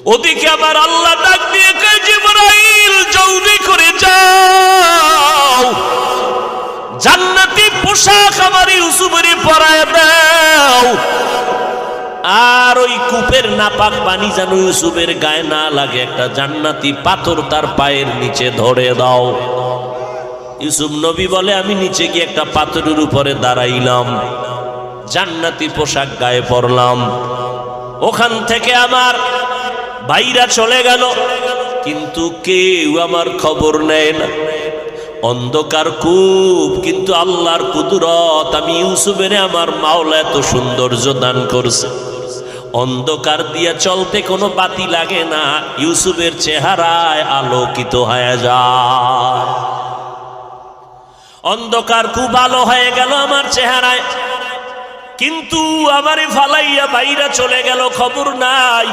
ওদিকে আমার আল্লাহ ডাক দিয়ে কয় জিবরাইল জলদি করে যাও, জান্নাতি পোশাক আমার ইউসুফের পরায় দাও, আর ওই কূপের নাপাক পানি যেন ইউসুফের গায়ে না লাগে, একটা জান্নাতি পাথর তার পায়ের নিচে ধরে দাও। ইউসুফ নবী বলে আমি নিচে গিয়ে একটা পাথরের উপরে দাঁড়াইলাম, জান্নাতি পোশাক গায়ে পরলাম। ওখান থেকে আমার ভাইরা চলে গেল, কিন্তু কেউ আমার খবর নেয় না। অন্ধকার কূপ, কিন্তু আল্লাহর কুদরত, আমি ইউসুফের আমার মাওলা এত সৌন্দর্য দান করছে, অন্ধকার দিয়ে চলতে কোনো বাতি লাগে না, ইউসুফের চেহারায় আলোকিত হয়ে যায়। অন্ধকার খুব আলো হয়ে গেল আমার চেহারায়, কিন্তু আমারে ফালাইয়া বাইরা চলে গেল, খবর নাই।